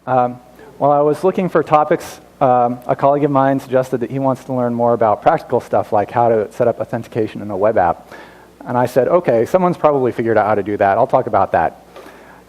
While I was looking for topics, a colleague of mine suggested that he wants to learn more about practical stuff like how to set up authentication in a web app. And I said, okay, someone's probably figured out how to do that. I'll talk about that.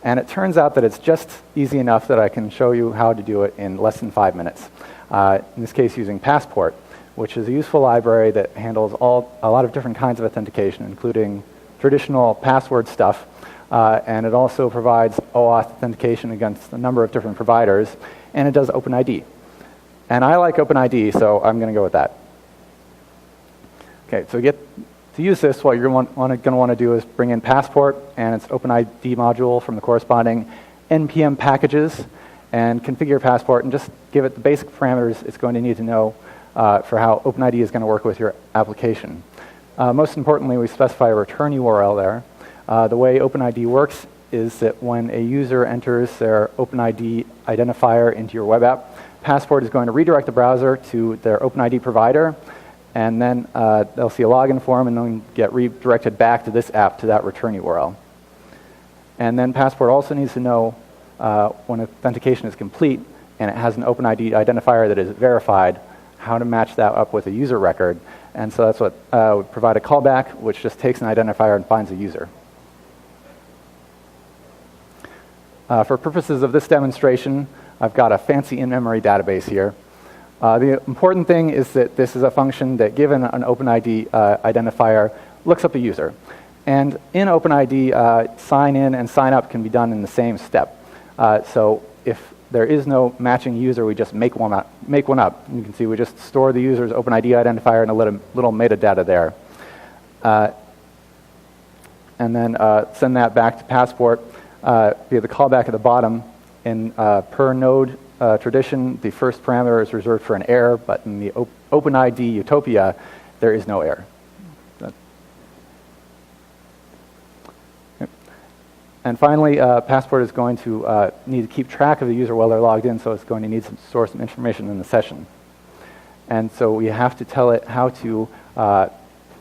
And it turns out that it's just easy enough that I can show you how to do it in less than 5 minutes. In this case, using Passport, which is a useful library that handles a lot of different kinds of authentication, including traditional password stuff. And it also provides OAuth authentication against a number of different providers. And it does OpenID. And I like OpenID, so I'm going to go with that. Okay, so to use this, what you're going to want to do is bring in Passport and its OpenID module from the corresponding NPM packages and configure Passport and just give it the basic parameters it's going to need to know for how OpenID is going to work with your application. Most importantly, we specify a return URL there. The way OpenID works is that when a user enters their OpenID identifier into your web app, Passport is going to redirect the browser to their OpenID provider, and then they'll see a login form and then get redirected back to this app to that return URL. And then Passport also needs to know when authentication is complete and it has an OpenID identifier that is verified, how to match that up with a user record. And so that's what we provide a callback, which just takes an identifier and finds a user. For purposes of this demonstration, I've got a fancy in-memory database here. The important thing is that this is a function that, given an OpenID identifier, looks up a user. And in OpenID, sign in and sign up can be done in the same step. So if there is no matching user, we just make one up. You can see we just store the user's OpenID identifier and a little metadata there. And then send that back to Passport via the callback at the bottom. In per node tradition, the first parameter is reserved for an error, but in the OpenID utopia, there is no error. And finally, Passport is going to need to keep track of the user while they're logged in, so it's going to need to store some information in the session. And so we have to tell it how to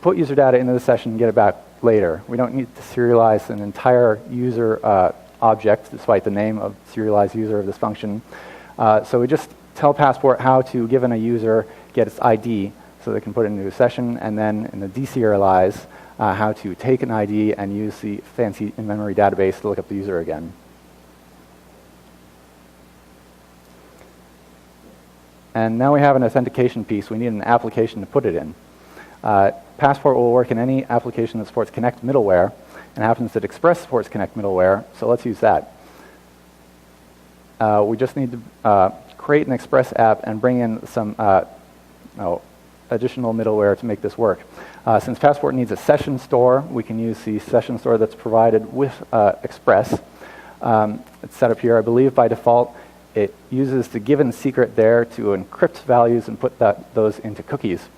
put user data into the session and get it back later. We don't need to serialize an entire user object, despite the name of serialized user of this function. So we just tell Passport how to, given a user, get its ID so they can put it into a session, and then in the deserialize, how to take an ID and use the fancy in-memory database to look up the user again. And now we have an authentication piece. We need an application to put it in. Passport will work in any application that supports Connect middleware, and happens that Express supports Connect middleware, so let's use that. We just need to create an Express app and bring in some additional middleware to make this work. Since Passport needs a session store, we can use the session store that's provided with Express. It's set up here, I believe, by default. It uses the given secret there to encrypt values and put those into cookies.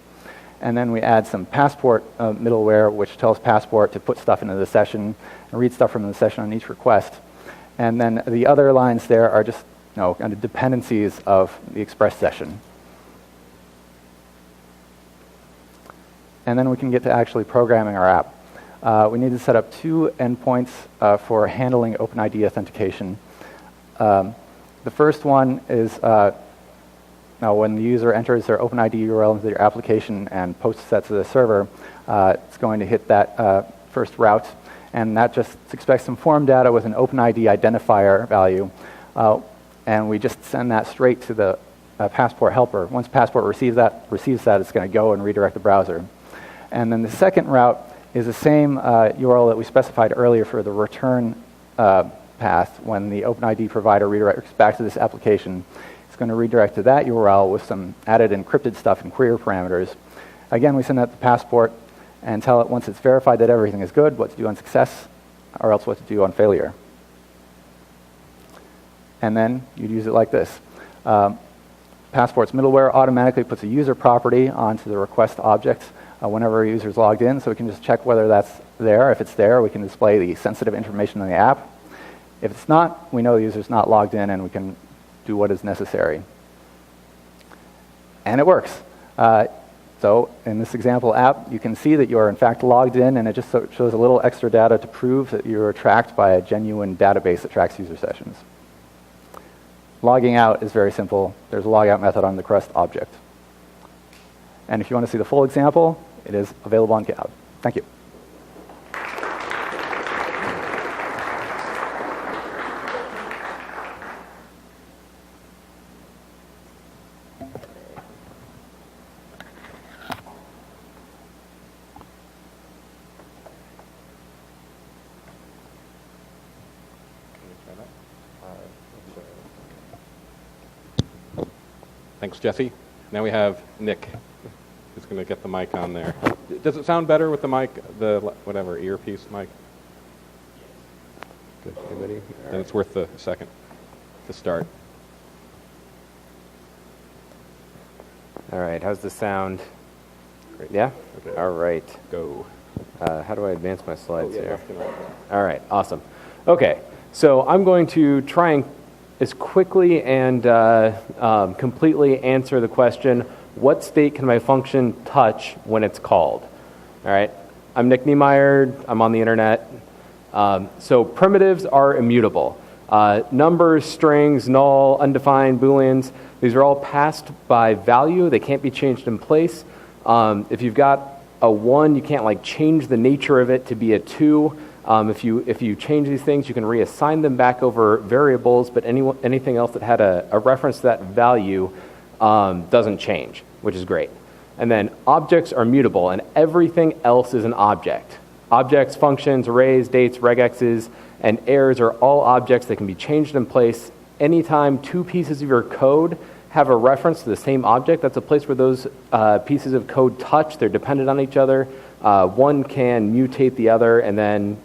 And then we add some Passport middleware, which tells Passport to put stuff into the session and read stuff from the session on each request. And then the other lines there are just kind of dependencies of the Express session. And then we can get to actually programming our app. We need to set up 2 endpoints for handling OpenID authentication. The first one is when the user enters their OpenID URL into their application and posts that to the server, it's going to hit that first route, and that just expects some form data with an OpenID identifier value, and we just send that straight to the Passport helper. Once Passport receives that, it's going to go and redirect the browser. And then the second route is the same URL that we specified earlier for the return path. When the OpenID provider redirects back to this application, it's going to redirect to that URL with some added encrypted stuff and query parameters. Again, we send that to Passport and tell it once it's verified that everything is good, what to do on success, or else what to do on failure. And then you'd use it like this. Passport's middleware automatically puts a user property onto the request object whenever a user is logged in, so we can just check whether that's there. If it's there, we can display the sensitive information in the app. If it's not, we know the user's not logged in, and we can do what is necessary. And it works. So in this example app, you can see that you are in fact logged in, and it just shows a little extra data to prove that you are tracked by a genuine database that tracks user sessions. Logging out is very simple. There's a logout method on the crust object. And if you want to see the full example, it is available on GitHub. Thank you. Thanks, Jesse. Now we have Nick, who's going to get the mic on there. Does it sound better with the mic, the whatever, earpiece mic? Good. Anybody? Then it's worth the second to start. All right, how's the sound? Great. Yeah? Okay. All right. Go. How do I advance my slides here? left and right. All right, awesome. Okay, so I'm going to try and as quickly and completely answer the question, what state can my function touch when it's called? All right, I'm Nick Niemeyer, I'm on the internet. So primitives are immutable. Numbers, strings, null, undefined, booleans, these are all passed by value. They can't be changed in place. If you've got a 1, you can't like change the nature of it to be a 2. If you change these things, you can reassign them back over variables, but anything else that had a reference to that value doesn't change, which is great. And then objects are mutable, and everything else is an object. Objects, functions, arrays, dates, regexes, and errors are all objects that can be changed in place. Anytime two pieces of your code have a reference to the same object, that's a place where those pieces of code touch. They're dependent on each other. One can mutate the other, and then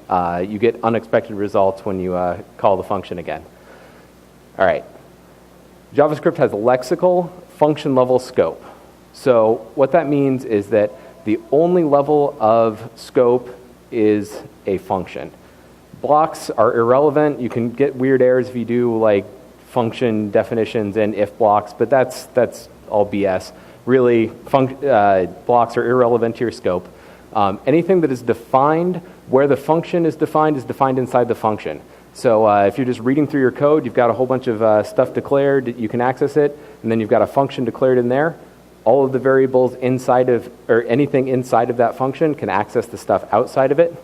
you get unexpected results when you call the function again. All right. JavaScript has lexical function level scope. So what that means is that the only level of scope is a function. Blocks are irrelevant. You can get weird errors if you do like function definitions and if blocks, but that's all BS. Really, blocks are irrelevant to your scope. Anything that is defined where the function is defined inside the function. So if you're just reading through your code, you've got a whole bunch of stuff declared, you can access it, and then you've got a function declared in there. All of the variables inside of, or anything inside of that function can access the stuff outside of it.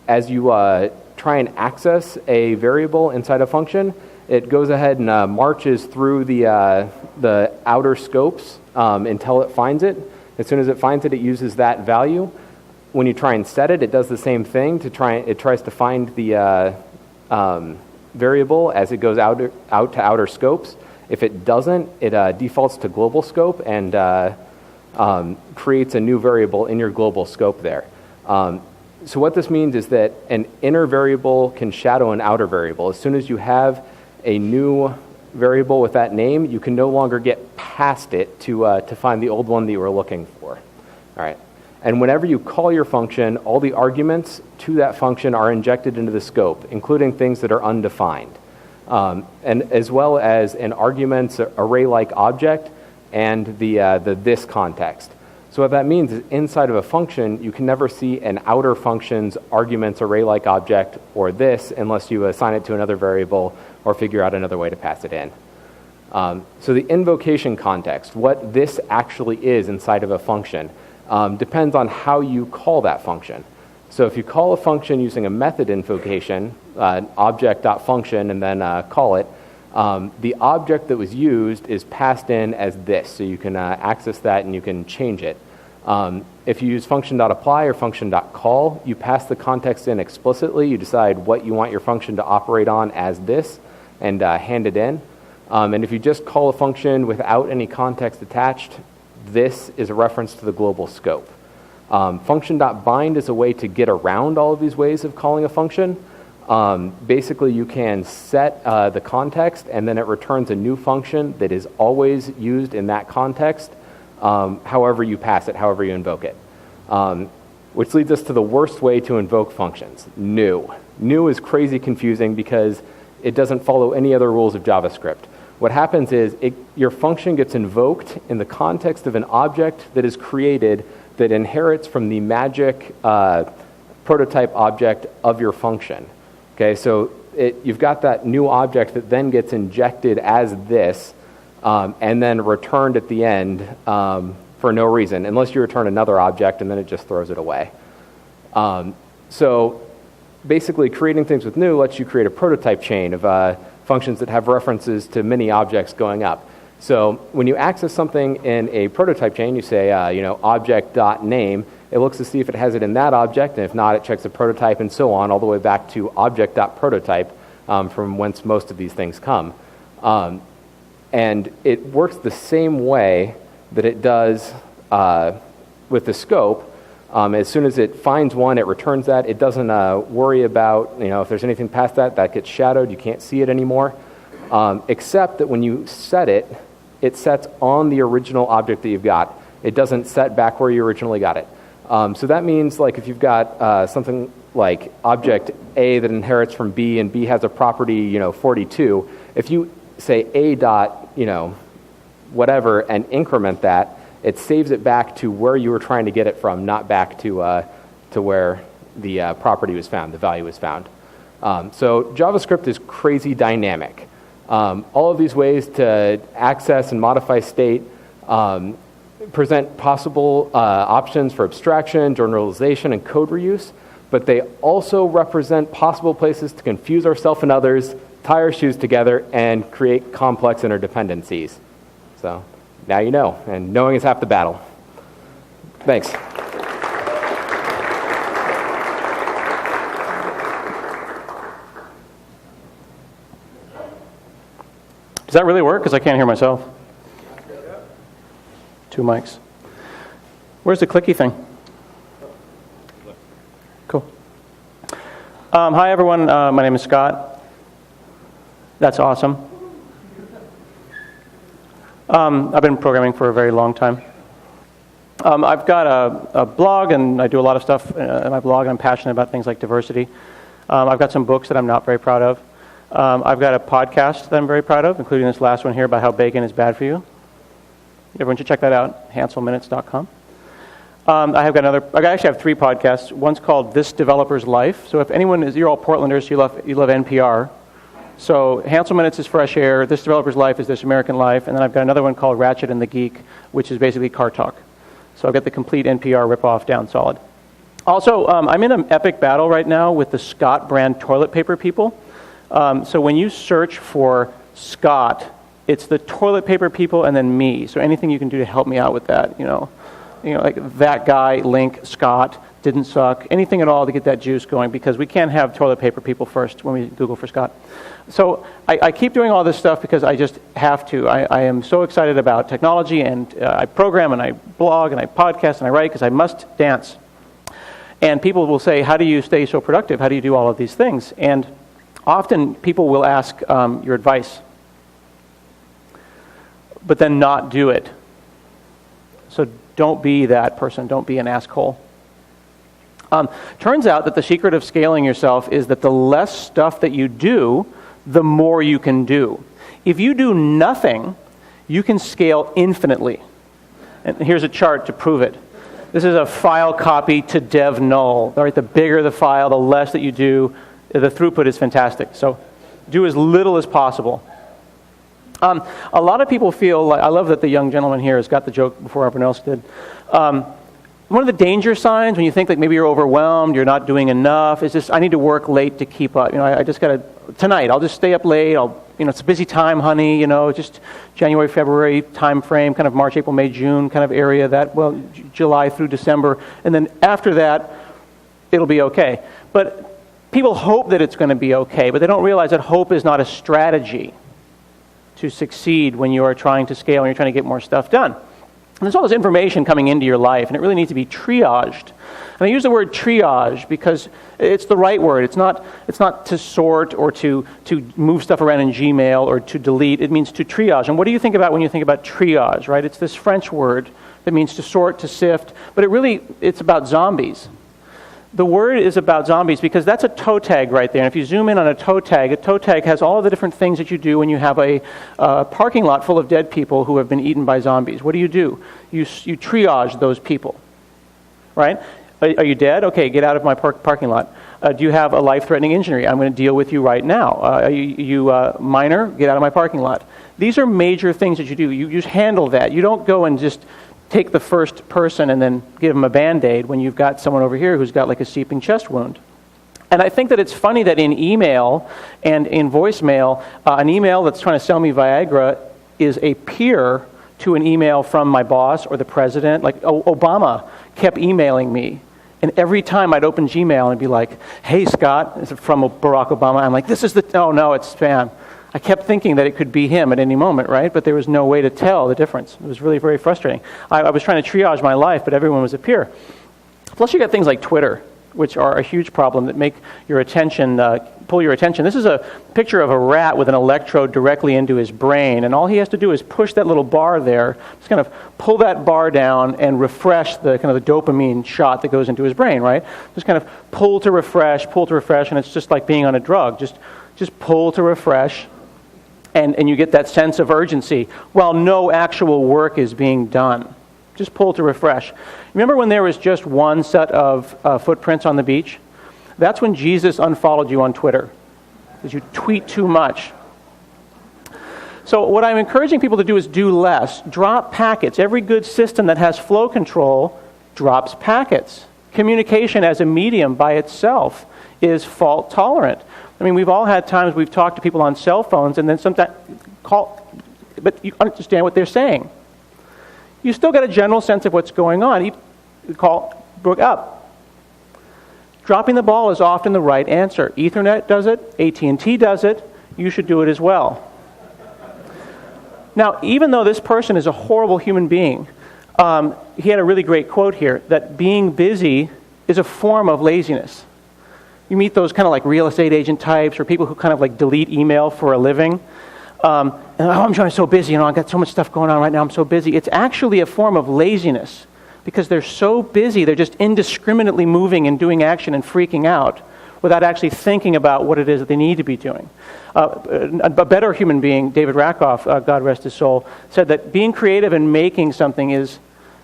As you try and access a variable inside a function, it goes ahead and marches through the outer scopes until it finds it. As soon as it finds it, it uses that value. When you try and set it, it does the same thing. It tries to find the variable as it goes out to outer scopes. If it doesn't, it defaults to global scope and creates a new variable in your global scope there. So what this means is that an inner variable can shadow an outer variable. As soon as you have a new variable with that name, you can no longer get past it to find the old one that you were looking for. All right. And whenever you call your function, all the arguments to that function are injected into the scope, including things that are undefined, and as well as an arguments array-like object and the this context. So what that means is inside of a function, you can never see an outer function's arguments array-like object or this unless you assign it to another variable or figure out another way to pass it in. So the invocation context, what this actually is inside of a function, depends on how you call that function. So if you call a function using a method invocation, object.function, and then call it, the object that was used is passed in as this, so you can access that and you can change it. If you use function.apply or function.call, you pass the context in explicitly. You decide what you want your function to operate on as this and hand it in. And if you just call a function without any context attached, this is a reference to the global scope. Function.bind is a way to get around all of these ways of calling a function. Basically, you can set the context, and then it returns a new function that is always used in that context, however you pass it, however you invoke it. Which leads us to the worst way to invoke functions, new. New is crazy confusing because it doesn't follow any other rules of JavaScript. What happens is your function gets invoked in the context of an object that is created that inherits from the magic prototype object of your function. Okay, so you've got that new object that then gets injected as this, and then returned at the end for no reason, unless you return another object, and then it just throws it away. So basically, creating things with new lets you create a prototype chain of functions that have references to many objects going up. So when you access something in a prototype chain, you say, object.name. It looks to see if it has it in that object, and if not, it checks the prototype and so on, all the way back to object.prototype, from whence most of these things come. And it works the same way that it does with the scope. As soon as it finds one, it returns that. It doesn't worry about, if there's anything past that, that gets shadowed. You can't see it anymore. Except that when you set it, it sets on the original object that you've got. It doesn't set back where you originally got it. So that means, like, if you've got something like object A that inherits from B, and B has a property, 42, if you say A dot, whatever, and increment that, it saves it back to where you were trying to get it from, not back to where the property was found, the value was found. So JavaScript is crazy dynamic. All of these ways to access and modify state present possible options for abstraction, generalization, and code reuse, but they also represent possible places to confuse ourselves and others, tie our shoes together, and create complex interdependencies. So now you know, and knowing is half the battle. Thanks. Does that really work? Because I can't hear myself. 2 mics. Where's the clicky thing? Cool. Hi, everyone. My name is Scott. That's awesome. I've been programming for a very long time. I've got a blog, and I do a lot of stuff in my blog, and I'm passionate about things like diversity. I've got some books that I'm not very proud of. I've got a podcast that I'm very proud of, including this last one here about how bacon is bad for you. Everyone should check that out, hanselminutes.com. I actually have 3 podcasts. One's called This Developer's Life. So if anyone is, you're all Portlanders, you love NPR. So Hansel Minutes is Fresh Air, This Developer's Life is This American Life, and then I've got another one called Ratchet and the Geek, which is basically car talk. So I've got the complete NPR ripoff down solid. Also, I'm in an epic battle right now with the Scott brand toilet paper people. So when you search for Scott, it's the toilet paper people and then me. So anything you can do to help me out with that, like that guy, Link, Scott, didn't suck, anything at all to get that juice going, because we can't have toilet paper people first when we Google for Scott. So I keep doing all this stuff because I just have to. I am so excited about technology, and I program, and I blog, and I podcast, and I write because I must dance. And people will say, how do you stay so productive? How do you do all of these things? And often people will ask your advice, but then not do it. So don't be that person. Don't be an asshole. Turns out that the secret of scaling yourself is that the less stuff that you do, the more you can do. If you do nothing, you can scale infinitely. And here's a chart to prove it. This is a file copy to dev null. All right, the bigger the file, the less that you do, the throughput is fantastic. So do as little as possible. A lot of people feel like, I love that the young gentleman here has got the joke before everyone else did. One of the danger signs when you think like maybe you're overwhelmed, you're not doing enough, is just, I need to work late to keep up. I just got to, tonight, I'll just stay up late. It's a busy time, honey, just January, February time frame, kind of March, April, May, June kind of area, July through December. And then after that, it'll be okay. But people hope that it's going to be okay, but they don't realize that hope is not a strategy to succeed when you are trying to scale and you're trying to get more stuff done. And there's all this information coming into your life, and it really needs to be triaged. And I use the word triage because it's the right word. It's not to sort or to move stuff around in Gmail or to delete. It means to triage. And what do you think about when you think about triage, right? It's this French word that means to sort, to sift, but it's about zombies. The word is about zombies because that's a toe tag right there. And if you zoom in on a toe tag has all the different things that you do when you have a parking lot full of dead people who have been eaten by zombies. What do? You triage those people, right? Are you dead? Okay, get out of my parking lot. Do you have a life-threatening injury? I'm going to deal with you right now. Are you minor? Get out of my parking lot. These are major things that you do. You just handle that. You don't go and just take the first person and then give them a Band-Aid when you've got someone over here who's got like a seeping chest wound. And I think that it's funny that in email and in voicemail, an email that's trying to sell me Viagra is a peer to an email from my boss or the president. Like Obama kept emailing me. And every time I'd open Gmail and be like, hey, Scott, this is from Barack Obama. I'm like, this is oh, no, it's spam. I kept thinking that it could be him at any moment, right? But there was no way to tell the difference. It was really very frustrating. I was trying to triage my life, but everyone was a peer. Plus, you got things like Twitter, which are a huge problem that make your attention, pull your attention. This is a picture of a rat with an electrode directly into his brain, and all he has to do is push that little bar there, just kind of pull that bar down and refresh the kind of the dopamine shot that goes into his brain, right? Just kind of pull to refresh, and it's just like being on a drug. Just pull to refresh, and you get that sense of urgency while no actual work is being done. Just pull to refresh. Remember when there was just one set of footprints on the beach? That's when Jesus unfollowed you on Twitter, because you tweet too much. So what I'm encouraging people to do is do less. Drop packets. Every good system that has flow control drops packets. Communication as a medium by itself is fault tolerant. I mean, we've all had times we've talked to people on cell phones and then sometimes but you understand what they're saying. You still get a general sense of what's going on. You call Brooke up. Dropping the ball is often the right answer. Ethernet does it. AT&T does it. You should do it as well. Now, even though this person is a horrible human being, he had a really great quote here, that being busy is a form of laziness. You meet those kind of like real estate agent types or people who kind of like delete email for a living. I'm so busy, I've got so much stuff going on right now, I'm so busy. It's actually a form of laziness because they're so busy, they're just indiscriminately moving and doing action and freaking out without actually thinking about what it is that they need to be doing. A better human being, David Rakoff, God rest his soul, said that being creative and making something is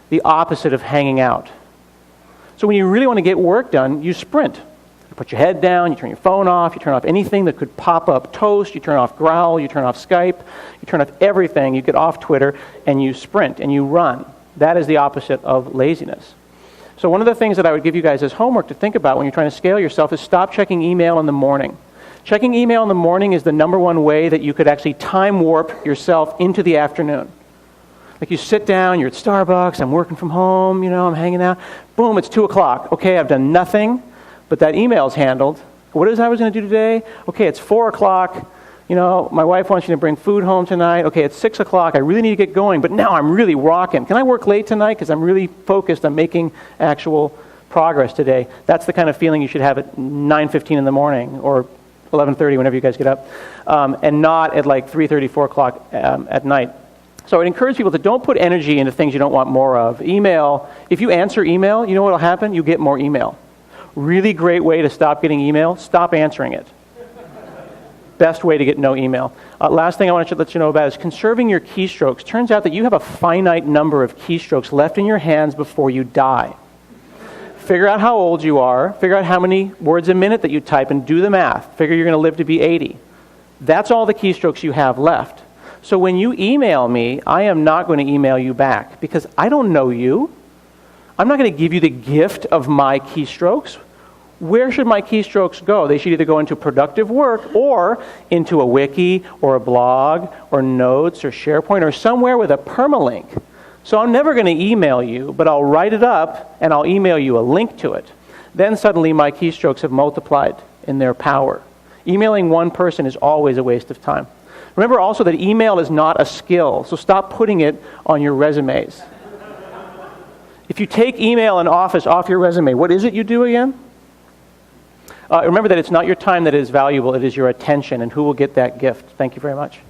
the opposite of hanging out. So when you really want to get work done, you sprint. Put your head down, you turn your phone off, you turn off anything that could pop up Toast, you turn off Growl, you turn off Skype, you turn off everything, you get off Twitter, and you sprint, and you run. That is the opposite of laziness. So one of the things that I would give you guys as homework to think about when you're trying to scale yourself is stop checking email in the morning. Checking email in the morning is the number one way that you could actually time warp yourself into the afternoon. Like you sit down, you're at Starbucks, I'm working from home, I'm hanging out. Boom, it's 2 o'clock. Okay, I've done nothing. But that email's handled. What is I was going to do today? Okay, it's 4 o'clock. My wife wants you to bring food home tonight. Okay, it's 6 o'clock. I really need to get going, but now I'm really rocking. Can I work late tonight? Because I'm really focused on making actual progress today. That's the kind of feeling you should have at 9:15 in the morning or 11:30 whenever you guys get up, and not at like 3:30, 4 o'clock at night. So I would encourage people to don't put energy into things you don't want more of. Email, if you answer email, you know what will happen? You get more email. Really great way to stop getting email, stop answering it. Best way to get no email. Last thing I want to let you know about is conserving your keystrokes. Turns out that you have a finite number of keystrokes left in your hands before you die. Figure out how old you are, figure out how many words a minute that you type, and do the math. Figure you're going to live to be 80. That's all the keystrokes you have left. So when you email me, I am not going to email you back because I don't know you. I'm not going to give you the gift of my keystrokes. Where should my keystrokes go? They should either go into productive work or into a wiki or a blog or notes or SharePoint or somewhere with a permalink. So I'm never going to email you, but I'll write it up and I'll email you a link to it. Then suddenly my keystrokes have multiplied in their power. Emailing one person is always a waste of time. Remember also that email is not a skill, so stop putting it on your resumes. If you take email and Office off your resume, what is it you do again? Remember that it's not your time that is valuable, it is your attention, and who will get that gift. Thank you very much.